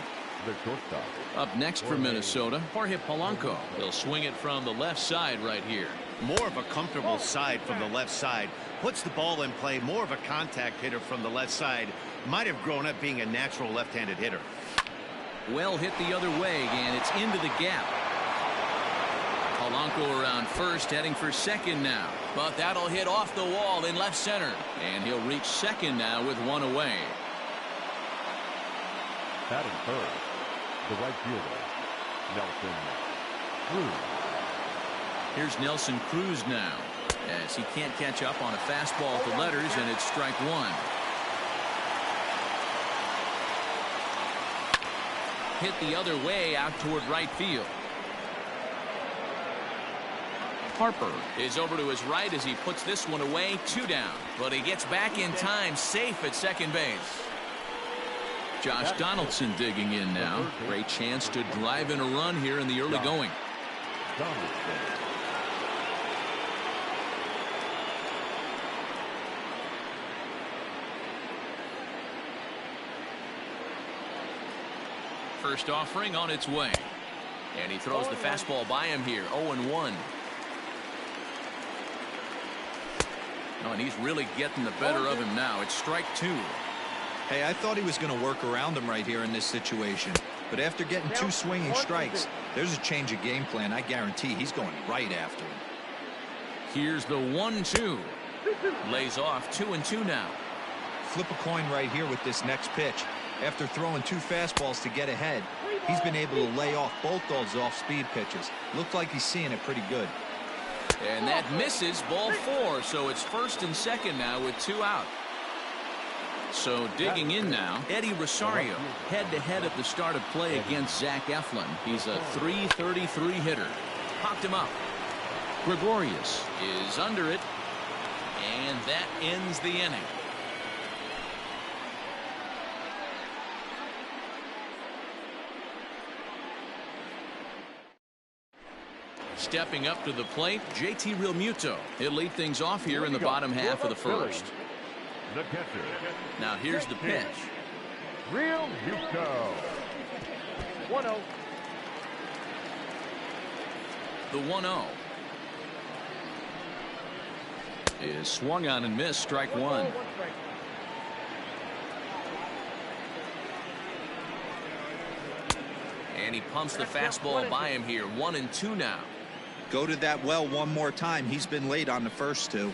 Up next for Minnesota, Jorge Polanco. He'll swing it from the left side right here. More of a comfortable side from the left side. Puts the ball in play. More of a contact hitter from the left side. Might have grown up being a natural left-handed hitter. Well hit the other way, and it's into the gap. Polanco around first, heading for second now. But that'll hit off the wall in left center. And he'll reach second now with one away. Batting third, the right fielder, Nelson Cruz. Here's Nelson Cruz now, as he can't catch up on a fastball to letters, and it's strike one. Hit the other way out toward right field. Harper is over to his right as he puts this one away. 2 down, but he gets back in time, safe at second base. Josh Donaldson digging in now. Great chance to drive in a run here in the early going. First offering on its way. And he throws the fastball by him here. 0-1. Oh, and he's really getting the better of him now. It's strike 2. Hey, I thought he was going to work around him right here in this situation. But after getting 2 swinging strikes, there's a change of game plan. I guarantee he's going right after him. Here's the 1-2. Lays off 2-2 now. Flip a coin right here with this next pitch. After throwing 2 fastballs to get ahead, he's been able to lay off both those off-speed pitches. Looks like he's seeing it pretty good. And that misses. Ball 4. So it's first and second now with 2 out. So digging in now, Eddie Rosario, head-to-head at the start of play against Zach Eflin. He's a .333 hitter. Popped him up. Gregorius is under it. And that ends the inning. Stepping up to the plate, JT Realmuto. He'll lead things off here in the bottom half of the first. The catcher. Now here's the pitch. Realmuto. 1-0. The 1-0 is swung on and missed. Strike 1. And he pumps the fastball by him here. 1-2 now. Go to that well one more time. He's been late on the first 2.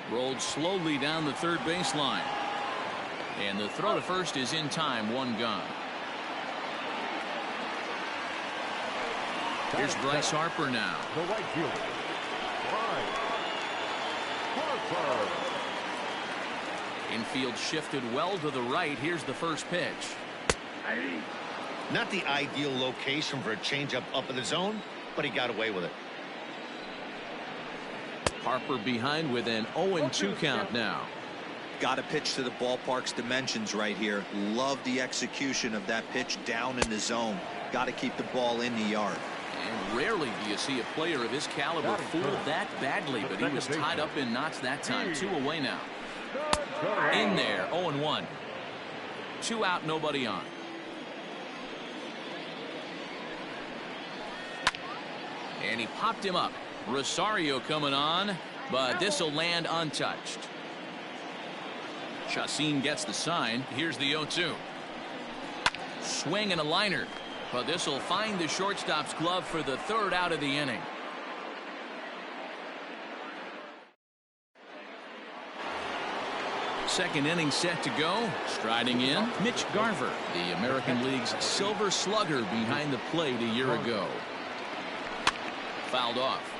Rolled slowly down the third baseline. And the throw to first is in time. 1 gone. Here's Bryce Harper now. The right fielder, Bryce Harper. Infield shifted well to the right. Here's the first pitch. Not the ideal location for a changeup up in the zone, but he got away with it. Harper behind with an 0-2 count now. Got to pitch to the ballpark's dimensions right here. Love the execution of that pitch down in the zone. Got to keep the ball in the yard. And rarely do you see a player of his caliber fooled that badly, but he was tied up in knots that time. 2 away now. In there, 0-1. 2 out, nobody on. And he popped him up. Rosario coming on, but this will land untouched. Chacin gets the sign. Here's the 0-2. Swing and a liner. But this will find the shortstop's glove for the third out of the inning. Second inning set to go. Striding in, Mitch Garver, the American League's Silver Slugger behind the plate a year ago. Fouled off.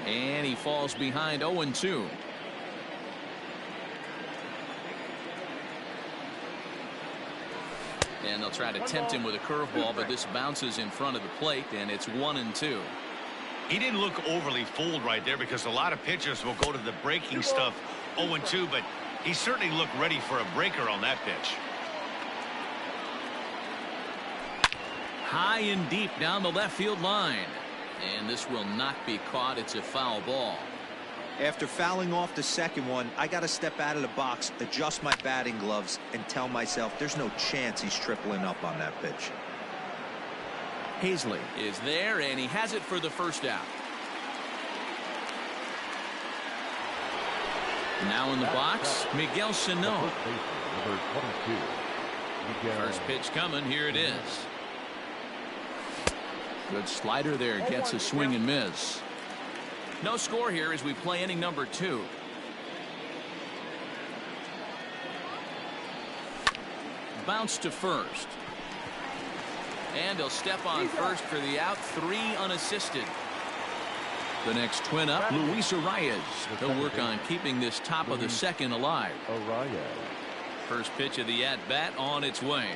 And he falls behind 0-2. And they'll try to tempt him with a curveball, but this bounces in front of the plate, and it's 1-2. He didn't look overly fooled right there because a lot of pitchers will go to the breaking stuff 0-2, but he certainly looked ready for a breaker on that pitch. High and deep down the left field line. And this will not be caught. It's a foul ball. After fouling off the second one, I got to step out of the box, adjust my batting gloves, and tell myself there's no chance he's tripling up on that pitch. Hazley is there, and he has it for the first out. Now in the box, Miguel Sano. First pitch coming. Here it is. Good slider there. Gets a swing and miss. No score here as we play inning number 2. Bounce to first. And he'll step on first for the out. 3 unassisted. The next twin up, Luis Arias. He'll work on keeping this top of the second alive. First pitch of the at-bat on its way.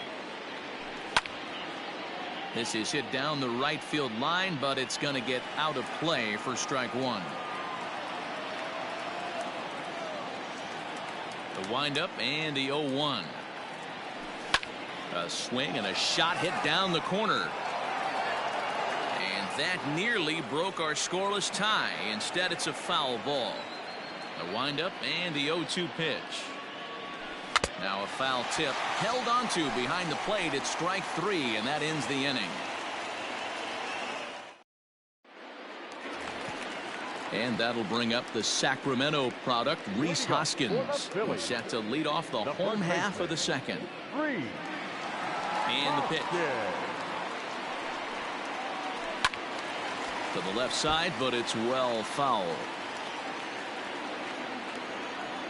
This is hit down the right field line, but it's going to get out of play for strike 1. The windup and the 0-1. A swing and a shot hit down the corner. And that nearly broke our scoreless tie. Instead, it's a foul ball. The windup and the 0-2 pitch. Now a foul tip held onto behind the plate. It's strike 3, and that ends the inning. And that'll bring up the Sacramento product, Rhys Hoskins. He's set to lead off the home half of the second. And the pitch. To the left side, but it's well fouled.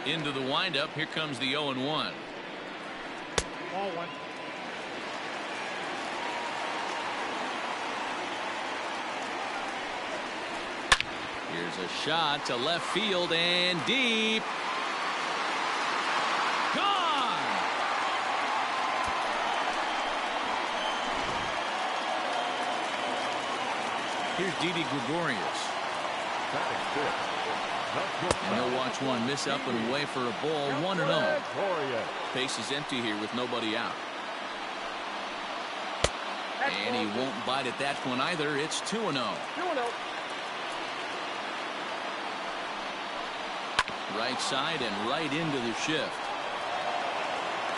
Into the windup. Here comes the 0-1. Ball 1. Here's a shot to left field and deep. Gone. Here's Didi Gregorius. And he'll watch one miss up and away for a ball. 1-0. Base is empty here with nobody out. And he won't bite at that one either. It's 2-0. 2-0. Right side and right into the shift.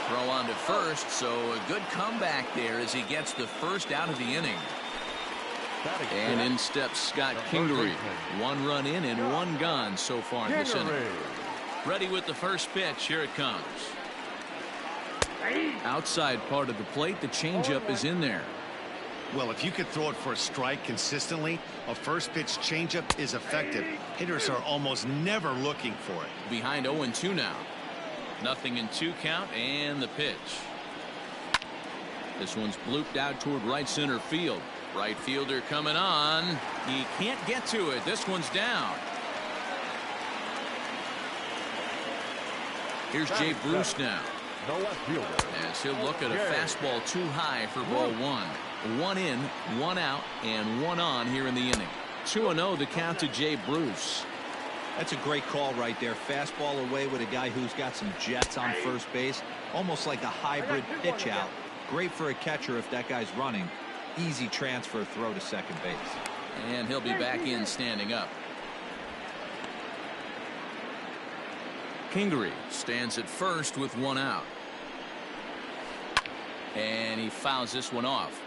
Throw on to first, so a good comeback there as he gets the first out of the inning. And in steps Scott Kingery. 1 run in and 1 gone so far in this inning. Ready with the first pitch. Here it comes. Outside part of the plate. The changeup is in there. Well, if you could throw it for a strike consistently, a first pitch changeup is effective. Hitters are almost never looking for it. Behind 0-2 now. 0-2 count and the pitch. This one's blooped out toward right center field. Right fielder coming on. He can't get to it. This one's down. Here's Jay Bruce now. As he'll look at a fastball too high for ball 1. 1 in, 1 out, and 1 on here in the inning. 2-0 the count to Jay Bruce. That's a great call right there. Fastball away with a guy who's got some jets on first base. Almost like a hybrid pitch out. Great for a catcher if that guy's running. Easy transfer throw to second base. And he'll be back in standing up. Kingery stands at first with 1 out. And he fouls this one off.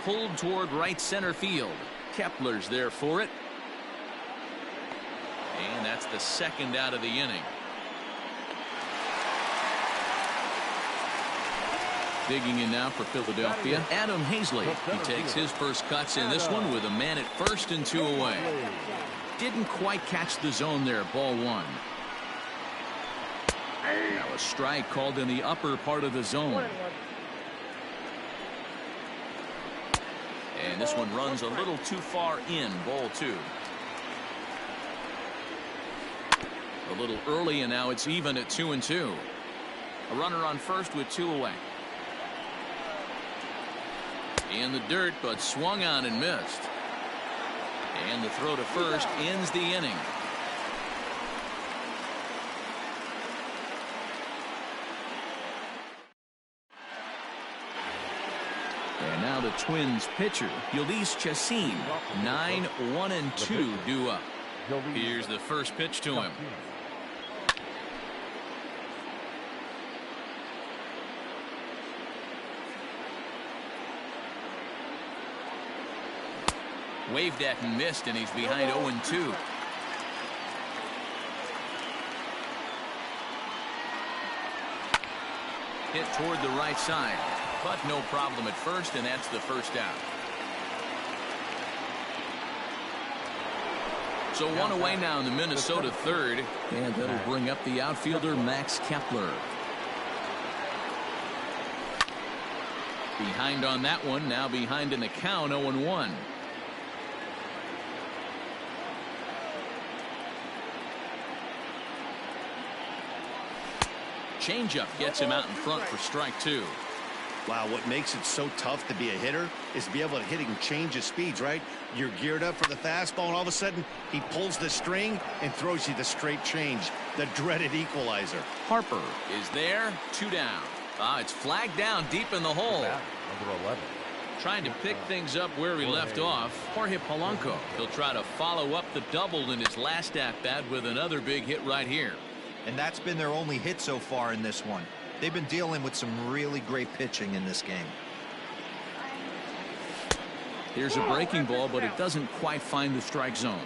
Pulled toward right center field. Kepler's there for it. And that's the second out of the inning. Digging in now for Philadelphia, Adam Hazley. He takes his first cuts in this one with a man at first and 2 away. Didn't quite catch the zone there. Ball 1. Now a strike called in the upper part of the zone. And this one runs a little too far in. Ball 2. A little early, and now it's even at 2-2. A runner on first with 2 away. In the dirt, but swung on and missed. And the throw to first ends the inning. And now the Twins pitcher, Yolis Chacin, 9-1-2 due up. Here's the first pitch to him. Waved at and missed, and he's behind 0-2. Hit toward the right side, but no problem at first, and that's the first out. So 1 away now in the Minnesota third, and that'll bring up the outfielder Max Kepler. Behind on that one, now behind in the count, 0-1. Changeup gets him out in front for strike 2. Wow, what makes it so tough to be a hitter is to be able to hit and change his speeds, right? You're geared up for the fastball, and all of a sudden he pulls the string and throws you the straight change, the dreaded equalizer. Harper is there, 2 down. It's flagged down deep in the hole. Number 11. Trying to pick things up where he left off. Jorge Polanco. He'll try to follow up the double in his last at-bat with another big hit right here. And that's been their only hit so far in this one. They've been dealing with some really great pitching in this game. Here's a breaking ball, but it doesn't quite find the strike zone.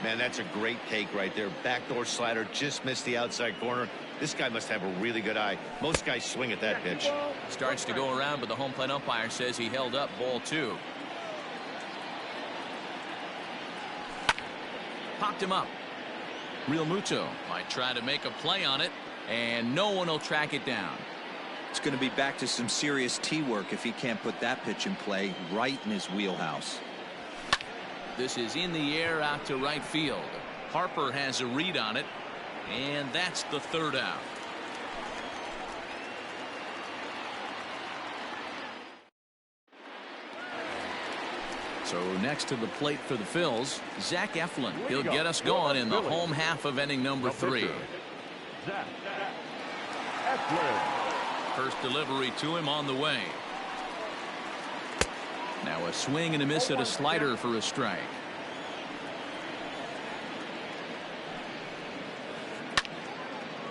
Man, that's a great take right there. Backdoor slider, just missed the outside corner. This guy must have a really good eye. Most guys swing at that pitch. Starts to go around, but the home plate umpire says he held up. Ball 2. Popped him up. Real Muto might try to make a play on it, and no one will track it down. It's going to be back to some serious tee work if he can't put that pitch in play right in his wheelhouse. This is in the air out to right field. Harper has a read on it, and that's the third out. So next to the plate for the Phils, Zach Eflin. He'll get us going in the home half of inning number 3. Zach Eflin. First delivery to him on the way. Now a swing and a miss at a slider for a strike.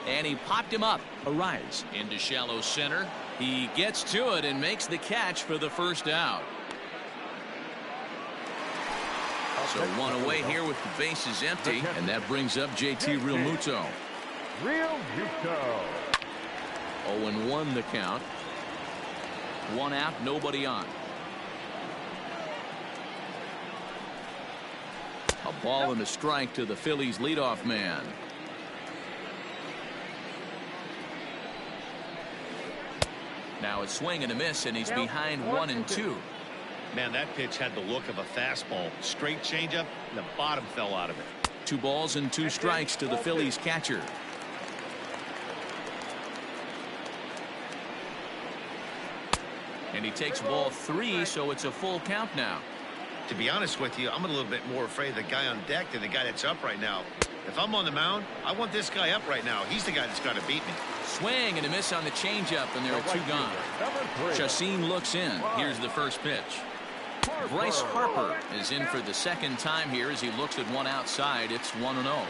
And he popped him up. A rise into shallow center. He gets to it and makes the catch for the first out. So 1 away here with the bases empty, and that brings up JT Realmuto. Realmuto. 0-1 the count. 1 out, nobody on. A ball and a strike to the Phillies leadoff man. Now a swing and a miss, and he's behind 1-2. Man, that pitch had the look of a fastball. Straight changeup, and the bottom fell out of it. 2 balls and 2 strikes to the Phillies catcher. And he takes ball 3, so it's a full count now. To be honest with you, I'm a little bit more afraid of the guy on deck than the guy that's up right now. If I'm on the mound, I want this guy up right now. He's the guy that's got to beat me. Swing and a miss on the changeup, and there are 2 gone. Chacin looks in. Here's the first pitch. Bryce Harper is in for the second time here as he looks at one outside. It's 1-0.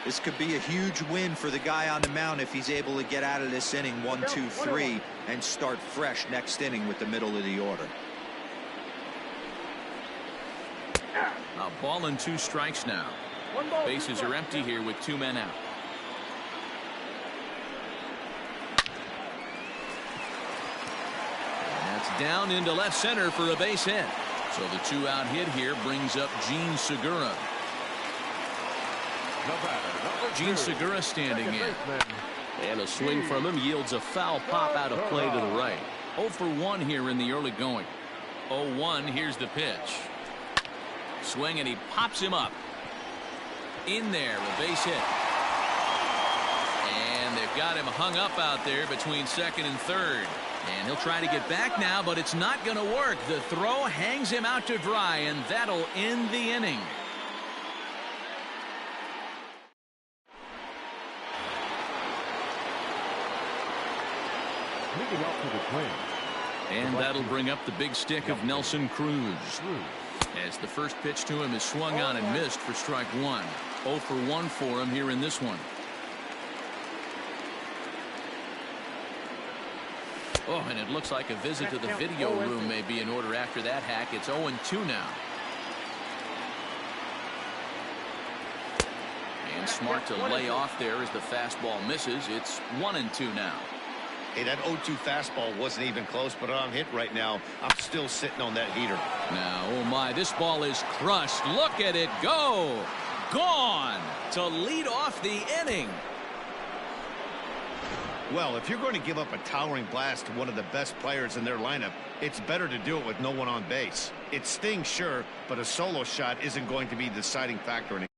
This could be a huge win for the guy on the mound if he's able to get out of this inning 1-2-3 and start fresh next inning with the middle of the order. A ball and 2 strikes now. Bases are empty here with 2 men out. That's down into left center for a base hit. So the 2-out hit here brings up Gene Segura. Gene Segura standing in. And a swing from him yields a foul pop out of play to the right. 0 for 1 here in the early going. 0-1, here's the pitch. Swing, and he pops him up. In there, a base hit. And they've got him hung up out there between second and third. And he'll try to get back now, but it's not going to work. The throw hangs him out to dry, and that'll end the inning. Leading off to the plate. And that'll bring up the big stick of Nelson Cruz. As the first pitch to him is swung on and missed for strike 1. 0 for 1 for him here in this one. Oh, and it looks like a visit to the video room may be in order after that hack. It's 0-2 now. And smart to lay off there as the fastball misses. It's 1-2 now. Hey, that 0-2 fastball wasn't even close, but on hit right now, I'm still sitting on that heater. Now, oh my, this ball is crushed. Look at it go. Gone to lead off the inning. Well, if you're going to give up a towering blast to one of the best players in their lineup, it's better to do it with no one on base. It stings, sure, but a solo shot isn't going to be the deciding factor in it.